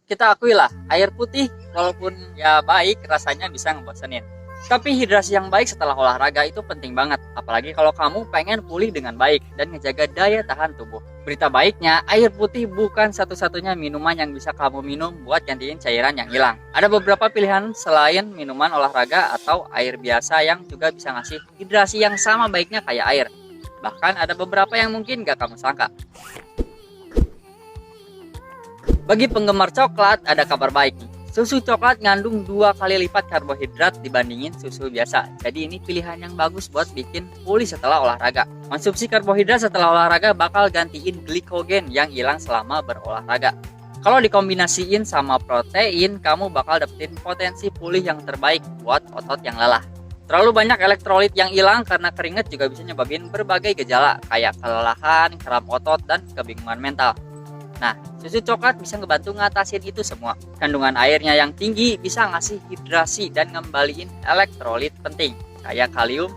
kita akuilah, air putih walaupun ya baik rasanya bisa ngebosenin. Tapi hidrasi yang baik setelah olahraga itu penting banget, apalagi kalau kamu pengen pulih dengan baik dan ngejaga daya tahan tubuh. Berita baiknya, air putih bukan satu-satunya minuman yang bisa kamu minum buat gantiin cairan yang hilang. Ada beberapa pilihan selain minuman olahraga atau air biasa yang juga bisa ngasih hidrasi yang sama baiknya kayak air. Bahkan ada beberapa yang mungkin gak kamu sangka. Bagi penggemar coklat, ada kabar baik nih. Susu coklat ngandung 2 kali lipat karbohidrat dibandingin susu biasa. Jadi ini pilihan yang bagus buat bikin pulih setelah olahraga. Konsumsi karbohidrat setelah olahraga bakal gantiin glikogen yang hilang selama berolahraga. Kalau dikombinasiin sama protein, kamu bakal dapetin potensi pulih yang terbaik buat otot yang lelah. Terlalu banyak elektrolit yang hilang karena keringat juga bisa nyebabin berbagai gejala kayak kelelahan, kram otot, dan kebingungan mental. Nah, susu coklat bisa ngebantu ngatasin itu semua. Kandungan airnya yang tinggi bisa ngasih hidrasi dan ngembaliin elektrolit penting kayak kalium,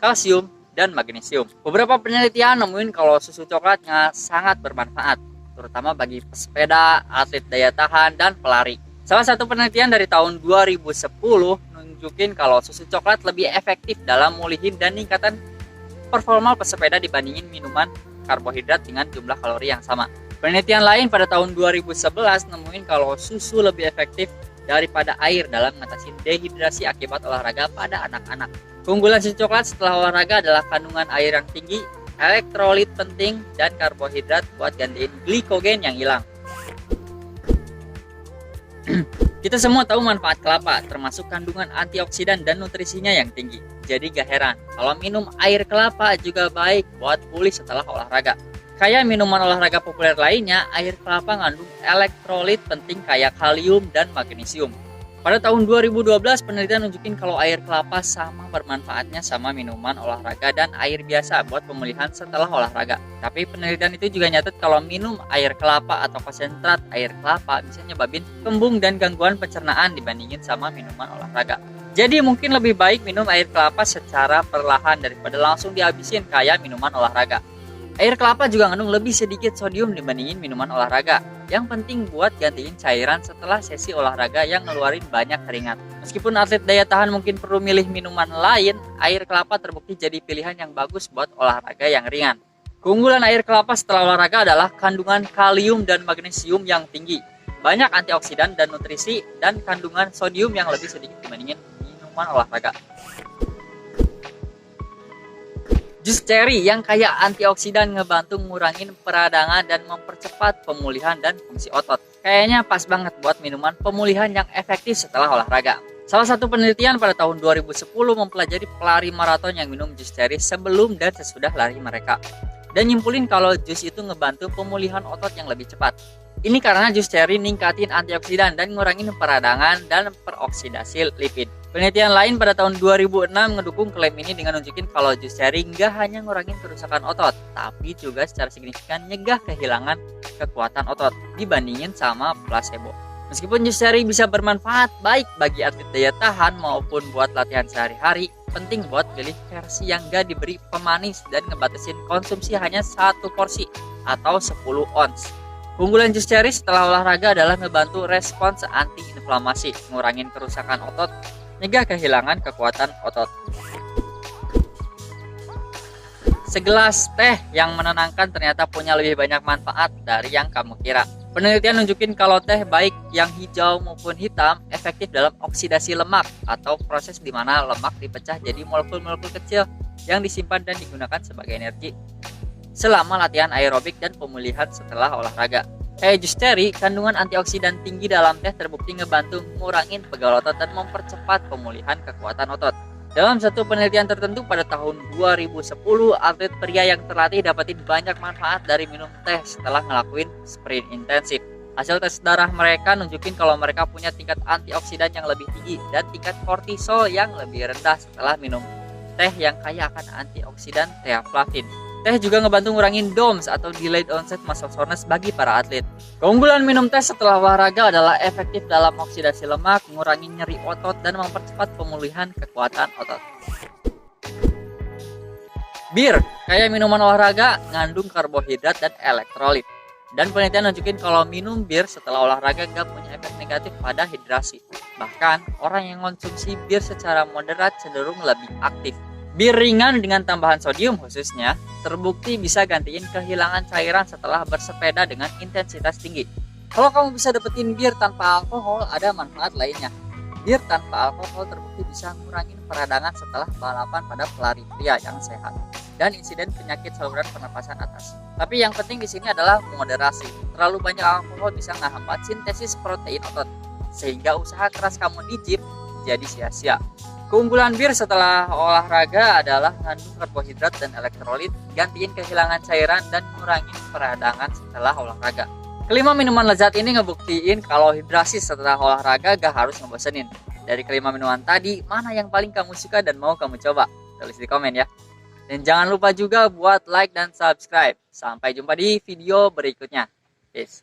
kalsium, dan magnesium. Beberapa penelitian nemuin kalau susu coklatnya sangat bermanfaat, terutama bagi pesepeda, atlet daya tahan, dan pelari. Salah satu penelitian dari tahun 2010 nunjukin kalau susu coklat lebih efektif dalam mulihin dan ningkatan performa pesepeda dibandingin minuman karbohidrat dengan jumlah kalori yang sama. Penelitian lain pada tahun 2011 nemuin kalau susu lebih efektif daripada air dalam mengatasi dehidrasi akibat olahraga pada anak-anak. Keunggulan susu coklat setelah olahraga adalah kandungan air yang tinggi, elektrolit penting, dan karbohidrat buat gantiin glikogen yang hilang. Kita semua tahu manfaat kelapa, termasuk kandungan antioksidan dan nutrisinya yang tinggi. Jadi gak heran kalau minum air kelapa juga baik buat pulih setelah olahraga. Kayak minuman olahraga populer lainnya, air kelapa ngandung elektrolit penting kayak kalium dan magnesium. Pada tahun 2012, penelitian nunjukin kalau air kelapa sama bermanfaatnya sama minuman olahraga dan air biasa buat pemulihan setelah olahraga. Tapi penelitian itu juga nyatet kalau minum air kelapa atau konsentrat air kelapa bisa nyebabin kembung dan gangguan pencernaan dibandingin sama minuman olahraga. Jadi mungkin lebih baik minum air kelapa secara perlahan daripada langsung dihabisin kayak minuman olahraga. Air kelapa juga mengandung lebih sedikit sodium dibandingin minuman olahraga. Yang penting buat gantiin cairan setelah sesi olahraga yang ngeluarin banyak keringat. Meskipun atlet daya tahan mungkin perlu milih minuman lain, air kelapa terbukti jadi pilihan yang bagus buat olahraga yang ringan. Keunggulan air kelapa setelah olahraga adalah kandungan kalium dan magnesium yang tinggi, banyak antioksidan dan nutrisi, dan kandungan sodium yang lebih sedikit dibandingin minuman olahraga. Jus ceri yang kaya antioksidan ngebantu ngurangin peradangan dan mempercepat pemulihan dan fungsi otot. Kayaknya pas banget buat minuman pemulihan yang efektif setelah olahraga. Salah satu penelitian pada tahun 2010 mempelajari pelari maraton yang minum jus ceri sebelum dan sesudah lari mereka. Dan nyimpulin kalau jus itu ngebantu pemulihan otot yang lebih cepat. Ini karena jus ceri ningkatin antioksidan dan ngurangin peradangan dan peroksidasi lipid. Penelitian lain pada tahun 2006 ngedukung klaim ini dengan nunjukin kalau jus ceri nggak hanya ngurangin kerusakan otot, tapi juga secara signifikan nyegah kehilangan kekuatan otot dibandingin sama placebo. Meskipun jus ceri bisa bermanfaat baik bagi atlet daya tahan maupun buat latihan sehari-hari, penting buat pilih versi yang nggak diberi pemanis dan ngebatasin konsumsi hanya 1 porsi atau 10 ons. Keunggulan jus ceri setelah olahraga adalah ngebantu respons anti-inflamasi, ngurangin kerusakan otot, nyegah kehilangan kekuatan otot. Segelas teh yang menenangkan ternyata punya lebih banyak manfaat dari yang kamu kira. Penelitian nunjukin kalau teh baik yang hijau maupun hitam efektif dalam oksidasi lemak atau proses di mana lemak dipecah jadi molekul-molekul kecil yang disimpan dan digunakan sebagai energi selama latihan aerobik dan pemulihan setelah olahraga. Kayak jus ceri, kandungan antioksidan tinggi dalam teh terbukti ngebantu ngurangin pegal otot dan mempercepat pemulihan kekuatan otot. Dalam satu penelitian tertentu pada tahun 2010, atlet pria yang terlatih dapatin banyak manfaat dari minum teh setelah ngelakuin sprint intensif. Hasil tes darah mereka nunjukin kalau mereka punya tingkat antioksidan yang lebih tinggi dan tingkat kortisol yang lebih rendah setelah minum teh yang kaya akan antioksidan theaflavin. Teh juga ngebantu ngurangin DOMS atau Delayed Onset Muscle Soreness bagi para atlet. Keunggulan minum teh setelah olahraga adalah efektif dalam oksidasi lemak, ngurangin nyeri otot, dan mempercepat pemulihan kekuatan otot. Bir, kayak minuman olahraga, ngandung karbohidrat dan elektrolit. Dan penelitian nunjukin kalau minum bir setelah olahraga gak punya efek negatif pada hidrasi. Bahkan, orang yang konsumsi bir secara moderat cenderung lebih aktif. Bir ringan dengan tambahan sodium khususnya, terbukti bisa gantiin kehilangan cairan setelah bersepeda dengan intensitas tinggi. Kalau kamu bisa dapetin bir tanpa alkohol, ada manfaat lainnya. Bir tanpa alkohol terbukti bisa ngurangin peradangan setelah balapan pada pelari pria yang sehat dan insiden penyakit saluran pernapasan atas. Tapi yang penting di sini adalah moderasi. Terlalu banyak alkohol bisa menghambat sintesis protein otot, sehingga usaha keras kamu di gym jadi sia-sia. Keunggulan bir setelah olahraga adalah mengandung karbohidrat dan elektrolit, gantiin kehilangan cairan dan ngurangin peradangan setelah olahraga. Kelima minuman lezat ini ngebuktiin kalau hidrasi setelah olahraga gak harus ngebosenin. Dari kelima minuman tadi, mana yang paling kamu suka dan mau kamu coba? Tulis di komen ya. Dan jangan lupa juga buat like dan subscribe. Sampai jumpa di video berikutnya. Peace.